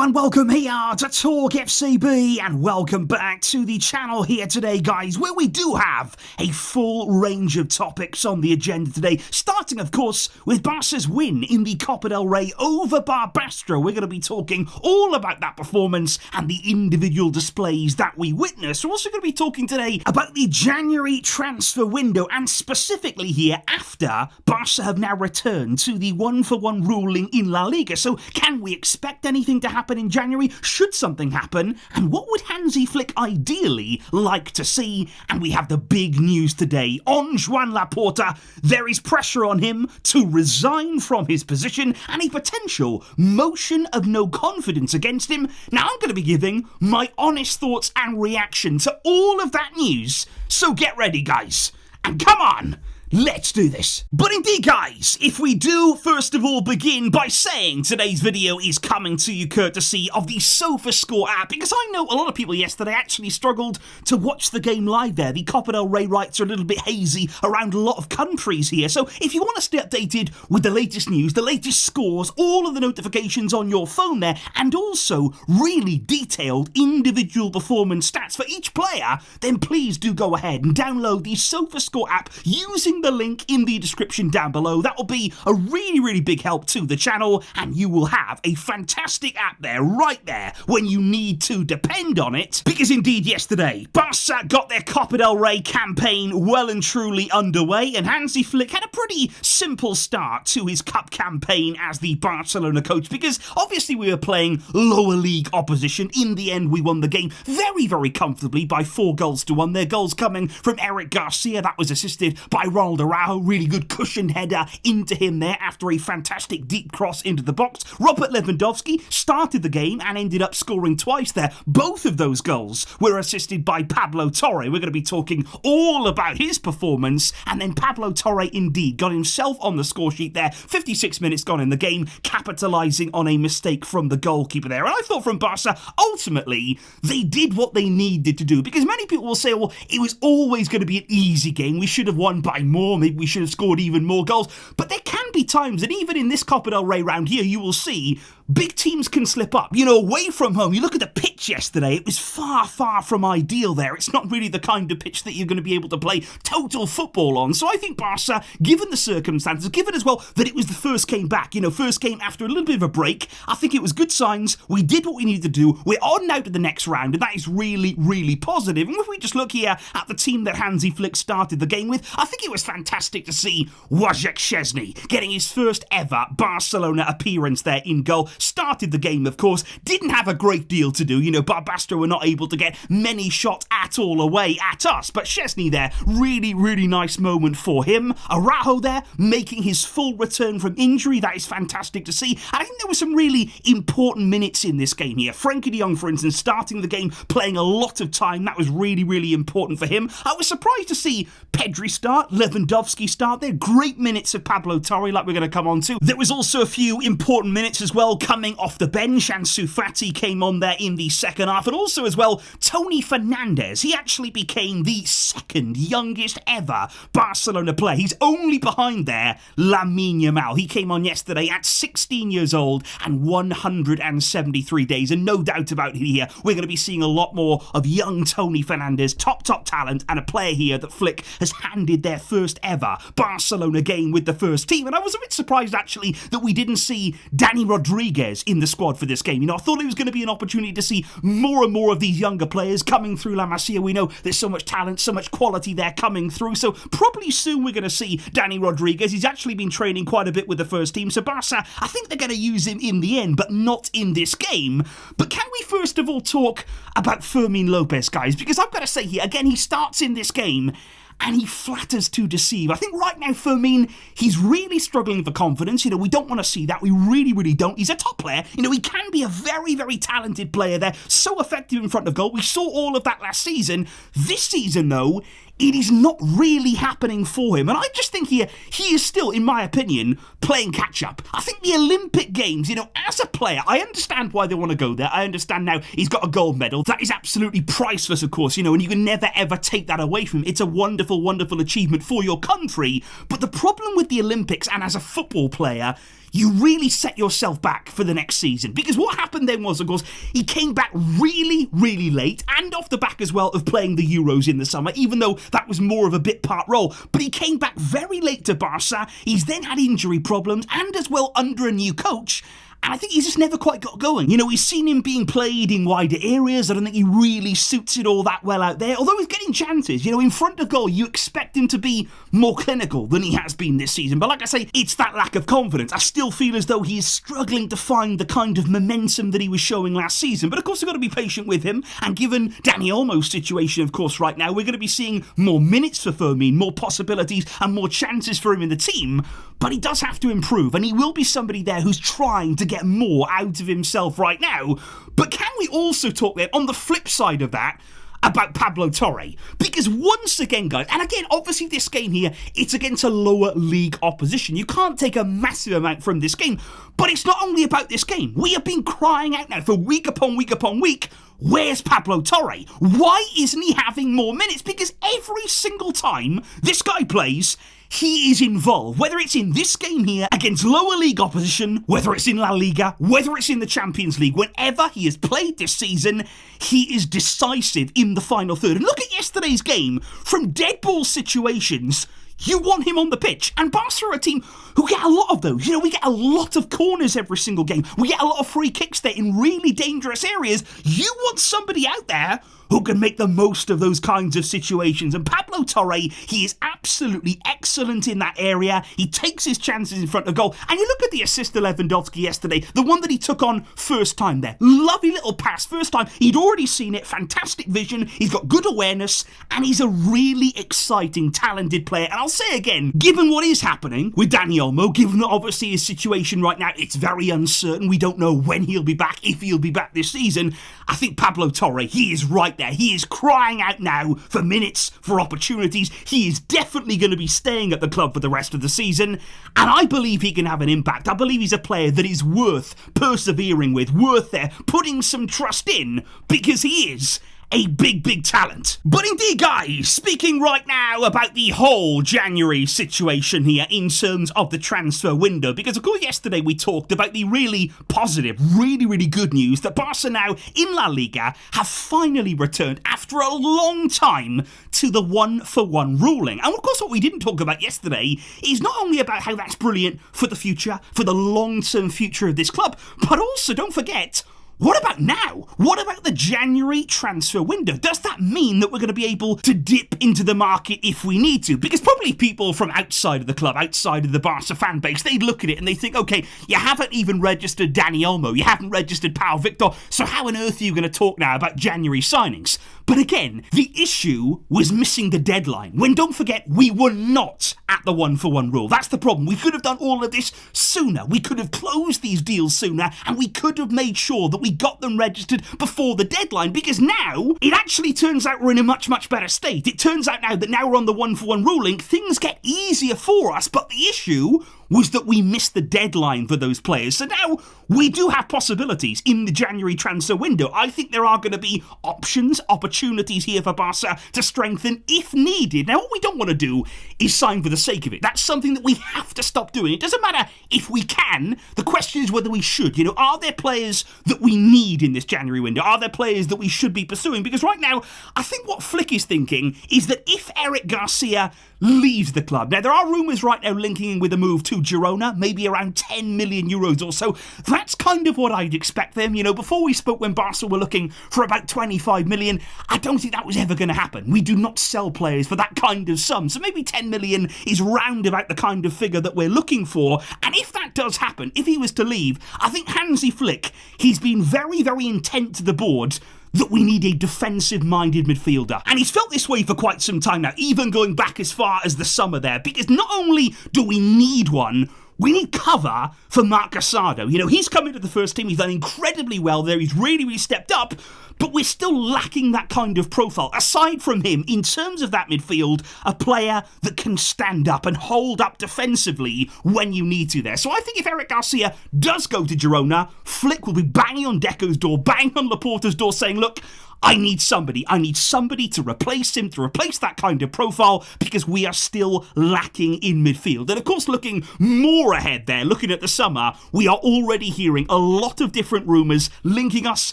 and welcome here to TalkFCB, and welcome back to the channel here today, guys, where we do have a full range of topics on the agenda today, starting, of course, with Barca's win in the Copa del Rey over Barbastro. We're going to be talking all about that performance and the individual displays that we witnessed. We're also going to be talking today about the January transfer window, and specifically here after Barca have now returned to the 1-for-1 ruling in La Liga. So can we expect anything to happen in January? Should something happen? And what would Hansi Flick ideally like to see? And we have the big news today on Joan Laporta. There is pressure on him to resign from his position and a potential motion of no confidence against him. Now I'm going to be giving my honest thoughts and reaction to all of that news. So get ready, guys. And come on, let's do this. But indeed, guys, if we do first of all begin by saying today's video is coming to you courtesy of the SofaScore app, because I know a lot of people yesterday actually struggled to watch the game live there. The Copa del Rey rights are a little bit hazy around a lot of countries here. So if you want to stay updated with the latest news, the latest scores, all of the notifications on your phone there, and also really detailed individual performance stats for each player, then please do go ahead and download the SofaScore app using the link in the description down below. That will be a really big help to the channel, and you will have a fantastic app there, right there, when you need to depend on it. Because indeed, yesterday, Barca got their Copa del Rey campaign well and truly underway, and Hansi Flick had a pretty simple start to his cup campaign as the Barcelona coach, because obviously we were playing lower league opposition. In the end, we won the game very comfortably by 4-1. Their goals coming from Eric Garcia, that was assisted by Ronald Araujo, really good cushioned header into him there after a fantastic deep cross into the box. Robert Lewandowski started the game and ended up scoring twice there. Both of those goals were assisted by Pablo Torre. We're going to be talking all about his performance, and then Pablo Torre indeed got himself on the score sheet there. 56 minutes gone in the game, capitalising on a mistake from the goalkeeper there. And I thought from Barca, ultimately, they did what they needed to do, because many people will say, well, it was always going to be an easy game. We should have won by more. Maybe we should have scored even more goals. But there can be times, and even in this Copa del Rey round here, you will see big teams can slip up. You know, away from home, you look at the pitch yesterday, it was far from ideal there. It's not really the kind of pitch that you're going to be able to play total football on. So I think Barca, given the circumstances, given as well that it was the first game back, first game after a little bit of a break, I think it was good signs. We did what we needed to do. We're on now to the next round, and that is really positive. And if we just look here at the team that Hansi Flick started the game with, I think it was fantastic to see Wojciech Szczesny getting his first ever Barcelona appearance there in goal. Started the game, of course, didn't have a great deal to do. Barbastro were not able to get many shots at all away at us, but Szczesny there, really nice moment for him. Araujo there, making his full return from injury. That is fantastic to see. And I think there were some really important minutes in this game here. Frenkie de Jong, for instance, starting the game, playing a lot of time. That was really important for him. I was surprised to see Pedri start, Lewandowski start there. Great minutes of Pablo Torre, like we're going to come on to. There was also a few important minutes as well coming off the bench, and Ansu Fati came on there in the second half, and also as well Toni Fernandes. He actually became the second youngest ever Barcelona player. He's only behind there Lamine Yamal. He came on yesterday at 16 years old and 173 days, and no doubt about it here, we're going to be seeing a lot more of young Toni Fernandes, top talent, and a player here that Flick has handed their first ever Barcelona game with the first team. And I was a bit surprised actually that we didn't see Dani Rodriguez in the squad for this game. I thought it was going to be an opportunity to see more and more of these younger players coming through La Masia. We know there's so much talent, so much quality there coming through, so probably soon we're going to see Dani Rodriguez. He's actually been training quite a bit with the first team, so Barca, I think they're going to use him in the end, but not in this game. But can we first of all talk about Fermin Lopez, guys? Because I've got to say here, again, he starts in this game and he flatters to deceive. I think right now, Fermin, he's really struggling for confidence. We don't want to see that. We really don't. He's a top player. He can be a very talented player there. So effective in front of goal. We saw all of that last season. This season, though, it is not really happening for him. And I just think he is still, in my opinion, playing catch-up. I think the Olympic Games, as a player, I understand why they want to go there. I understand now he's got a gold medal. That is absolutely priceless, of course, and you can never, ever take that away from him. It's a wonderful achievement for your country. But the problem with the Olympics, and as a football player, you really set yourself back for the next season. Because what happened then was, of course, he came back really, really late, and off the back as well of playing the Euros in the summer, even though that was more of a bit part role. But he came back very late to Barca. He's then had injury problems, and as well under a new coach. And I think he's just never quite got going. You know, we've seen him being played in wider areas. I don't think he really suits it all that well out there. Although he's getting chances, you know, in front of goal, you expect him to be more clinical than he has been this season. But like I say, it's that lack of confidence. I still feel as though he is struggling to find the kind of momentum that he was showing last season. But of course, we've got to be patient with him. And given Dani Olmo's situation, of course, right now, we're going to be seeing more minutes for Fermin, more possibilities and more chances for him in the team. But he does have to improve, and he will be somebody there who's trying to get more out of himself right now. But can we also talk there, on the flip side of that, about Pablo Torre? Because once again, guys, and again, obviously this game here, it's against a lower league opposition. You can't take a massive amount from this game, but it's not only about this game. We have been crying out now for week upon week upon week, where's Pablo Torre? Why isn't he having more minutes? Because every single time this guy plays, he is involved, whether it's in this game here against lower league opposition, whether it's in La Liga, whether it's in the Champions League. Whenever he has played this season, he is decisive in the final third. And look at yesterday's game. From dead ball situations, you want him on the pitch. And Barca are a team who get a lot of those. You know, we get a lot of corners every single game. We get a lot of free kicks there in really dangerous areas. You want somebody out there who can make the most of those kinds of situations. And Pablo Torre, he is absolutely excellent in that area. He takes his chances in front of goal. And you look at the assist to Lewandowski yesterday, the one that he took on first time there. Lovely little pass, first time. He'd already seen it, fantastic vision. He's got good awareness, and he's a really exciting, talented player. And I'll say again, given what is happening with Dani Olmo, given that obviously his situation right now, it's very uncertain. We don't know when he'll be back, if he'll be back this season. I think Pablo Torre, he is right there. He is crying out now for minutes, for opportunities. He is definitely going to be staying at the club for the rest of the season, and I believe he can have an impact. I believe he's a player that is worth persevering with, worth there putting some trust in, because he is a big, big talent. But indeed, guys, speaking right now about the whole January situation here in terms of the transfer window, because of course yesterday we talked about the really positive, really, really good news that Barca now in La Liga have finally returned after a long time to the 1-for-1 ruling. And of course what we didn't talk about yesterday is not only about how that's brilliant for the future, for the long-term future of this club, but also, don't forget, what about now? What about the January transfer window? Does that mean that we're going to be able to dip into the market if we need to? Because probably people from outside of the club, outside of the Barca fan base, they'd look at it and they think, okay, you haven't even registered Dani Olmo, you haven't registered Pau Victor, so how on earth are you going to talk now about January signings? But again, the issue was missing the deadline, when, don't forget, we were not at the 1-for-1 rule. That's the problem. We could have done all of this sooner. We could have closed these deals sooner, and we could have made sure that we got them registered before the deadline, because now it actually turns out we're in a much, much better state. It turns out now that now we're on the 1-for-1 ruling, things get easier for us, but the issue was that we missed the deadline for those players. So now we do have possibilities in the January transfer window. I think there are going to be options, opportunities here for Barca to strengthen if needed. Now, what we don't want to do is sign for the sake of it. That's something that we have to stop doing. It doesn't matter if we can. The question is whether we should. You know, are there players that we need in this January window? Are there players that we should be pursuing? Because right now, I think what Flick is thinking is that if Eric Garcia leaves the club. Now, there are rumours right now linking in with a move to Girona, maybe around 10 million euros or so. That's kind of what I'd expect them. You know, before we spoke when Barca were looking for about 25 million, I don't think that was ever going to happen. We do not sell players for that kind of sum. So maybe 10 million is round about the kind of figure that we're looking for. And if that does happen, if he was to leave, I think Hansi Flick, he's been very, very intent to the board that we need a defensive-minded midfielder. And he's felt this way for quite some time now, even going back as far as the summer there, because not only do we need one, we need cover for Marc Gasardo. You know, he's come into the first team, he's done incredibly well there, he's really, really stepped up, but we're still lacking that kind of profile. Aside from him, in terms of that midfield, a player that can stand up and hold up defensively when you need to there. So I think if Eric Garcia does go to Girona, Flick will be banging on Deco's door, banging on Laporta's door, saying, look, I need somebody to replace him, to replace that kind of profile, because we are still lacking in midfield. And of course, looking more ahead there, looking at the summer, we are already hearing a lot of different rumours linking us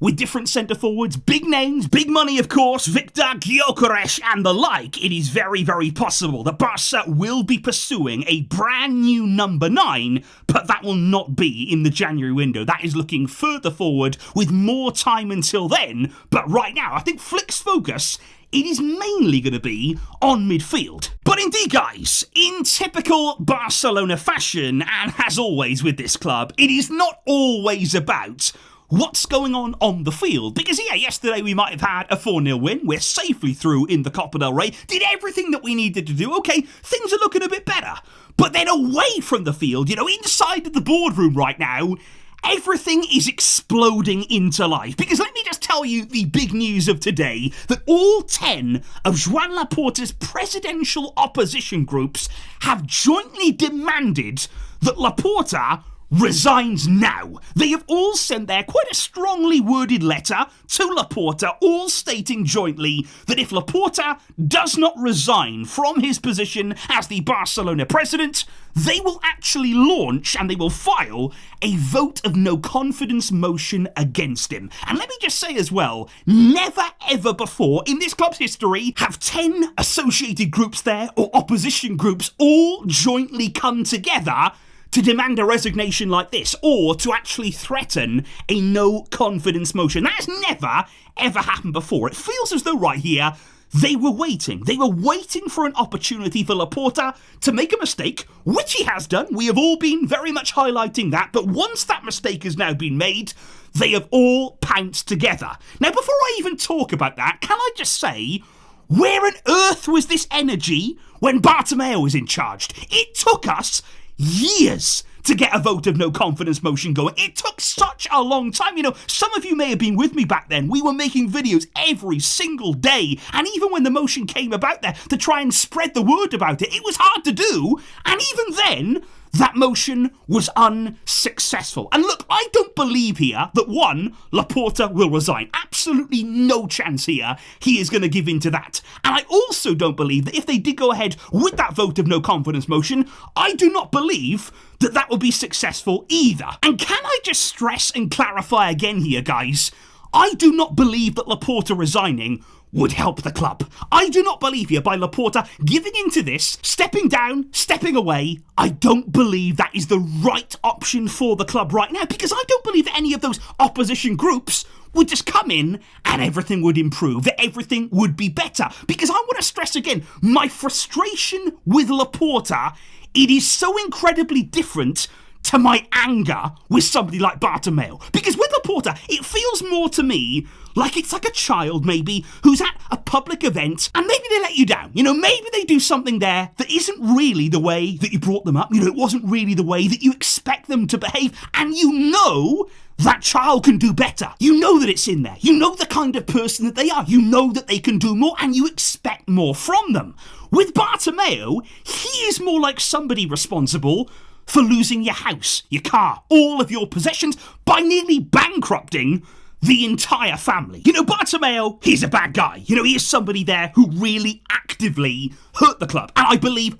with different centre-forwards, big names, big money of course, Victor Gyökeres and the like. It is very, very possible that Barca will be pursuing a brand new number 9, but that will not be in the January window. That is looking further forward with more time until then. But right now, I think Flick's focus, it is mainly going to be on midfield. But indeed, guys, in typical Barcelona fashion, and as always with this club, it is not always about what's going on the field. Because, yeah, yesterday we might have had a 4-0 win. We're safely through in the Copa del Rey. Did everything that we needed to do. Okay, things are looking a bit better. But then away from the field, inside of the boardroom right now, everything is exploding into life. Because let me just tell you the big news of today, that all 10 of Joan Laporta's presidential opposition groups have jointly demanded that Laporta resigns now. They have all sent their quite a strongly worded letter to Laporta, all stating jointly that if Laporta does not resign from his position as the Barcelona president, they will actually launch and they will file a vote of no confidence motion against him. And let me just say as well, never ever before in this club's history have 10 associated groups there, or opposition groups, all jointly come together to demand a resignation like this, or to actually threaten a no confidence motion. That has never, ever happened before. It feels as though right here, they were waiting. They were waiting for an opportunity for Laporta to make a mistake, which he has done. We have all been very much highlighting that, but once that mistake has now been made, they have all pounced together. Now, before I even talk about that, can I just say, where on earth was this energy when Bartomeu was in charge? It took us years to get a vote of no confidence motion going. It took such a long time. Some of you may have been with me back then. We were making videos every single day. And even when the motion came about there to try and spread the word about it, it was hard to do. And even then, that motion was unsuccessful. And look, I don't believe here that, one, Laporta will resign. Absolutely no chance here he is going to give in to that. And I also don't believe that if they did go ahead with that vote of no confidence motion, I do not believe that that will be successful either. And can I just stress and clarify again here, guys? I do not believe that Laporta resigning would help the club. I do not believe here by Laporta giving into this, stepping down, stepping away. I don't believe that is the right option for the club right now, because I don't believe that any of those opposition groups would just come in and everything would improve, that everything would be better. Because I want to stress again, my frustration with Laporta, it is so incredibly different to my anger with somebody like Bartomeu. Because with Laporta, it feels more to me like it's like a child maybe who's at a public event and maybe they let you down. Maybe they do something there that isn't really the way that you brought them up. It wasn't really the way that you expect them to behave. And that child can do better. You know that it's in there. You know the kind of person that they are. You know that they can do more and you expect more from them. With Bartomeu, he is more like somebody responsible for losing your house, your car, all of your possessions by nearly bankrupting the entire family. Bartomeu, he's a bad guy. He is somebody there who really actively hurt the club. And I believe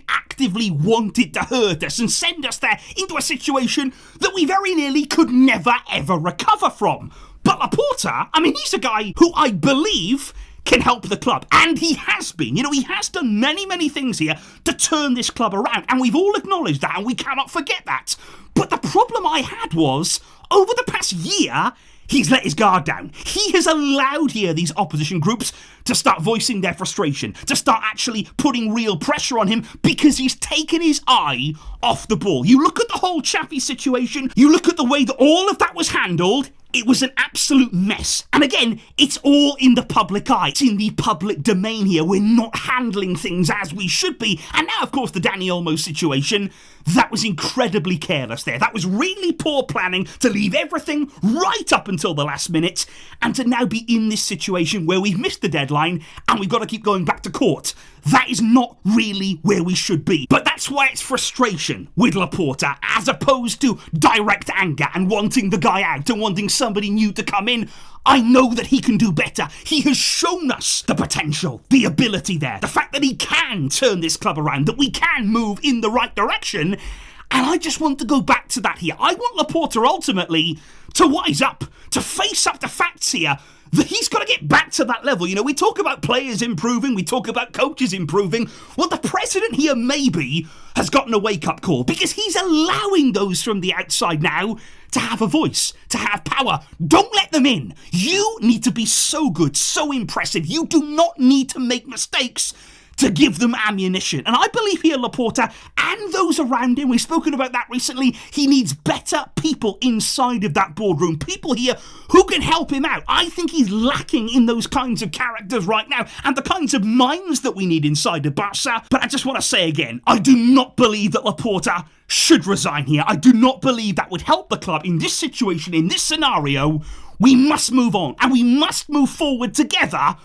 actively wanted to hurt us and send us there into a situation that we very nearly could never ever recover from. But Laporta, he's a guy who I believe can help the club. And he has been. He has done many, many things here to turn this club around. And we've all acknowledged that and we cannot forget that. But the problem I had was, over the past year, he's let his guard down. He has allowed here these opposition groups to start voicing their frustration, to start actually putting real pressure on him because he's taken his eye off the ball. You look at the whole Chaffee situation, you look at the way that all of that was handled, It was an absolute mess. And again, it's all in the public eye. It's in the public domain here. We're not handling things as we should be. And now, of course, the Dani Olmo situation, that was incredibly careless there. That was really poor planning to leave everything right up until the last minute and to now be in this situation where we've missed the deadline and we've got to keep going back to court. That is not really where we should be. But that's why it's frustration with Laporta as opposed to direct anger and wanting the guy out and wanting somebody new to come in. I know that he can do better. He has shown us the potential, the ability there, the fact that he can turn this club around, that we can move in the right direction. And I just want to go back to that here. I want Laporta ultimately to wise up, to face up the facts here, that he's got to get back to that level. You know, we talk about players improving, we talk about coaches improving. Well, the president here maybe has gotten a wake-up call because he's allowing those from the outside now to have a voice, to have power. Don't let them in. You need to be so good, so impressive. You do not need to make mistakes to give them ammunition. And I believe here Laporta and those around him, we've spoken about that recently, he needs better people inside of that boardroom, people here who can help him out. I think he's lacking in those kinds of characters right now and the kinds of minds that we need inside of Barca. But I just want to say again, I do not believe that Laporta should resign here. I do not believe that would help the club in this situation, in this scenario. We must move on and we must move forward together.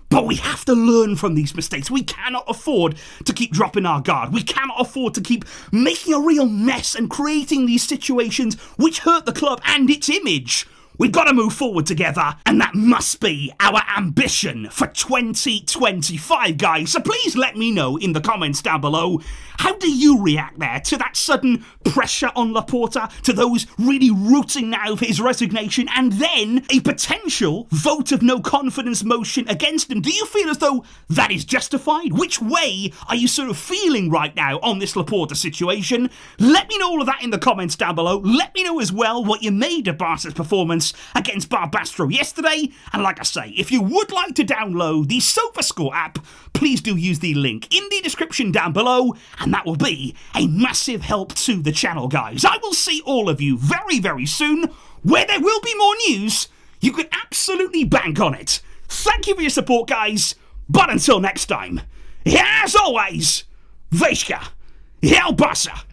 But we have to learn from these mistakes. We cannot afford to keep dropping our guard. We cannot afford to keep making a real mess and creating these situations which hurt the club and its image. We've got to move forward together, and that must be our ambition for 2025, guys. So please let me know in the comments down below, how do you react there to that sudden pressure on Laporta, to those really rooting now for his resignation, and then a potential vote of no confidence motion against him? Do you feel as though that is justified? Which way are you sort of feeling right now on this Laporta situation? Let me know all of that in the comments down below. Let me know as well what you made of Barca's performance against Barbastro yesterday. And like I say, if you would like to download the SofaScore app, please do use the link in the description down below, and that will be a massive help to the channel, guys. I will see all of you very, very soon, where there will be more news. You can absolutely bank on it. Thank you for your support, guys. But until next time, as always, Vejka, El Barça.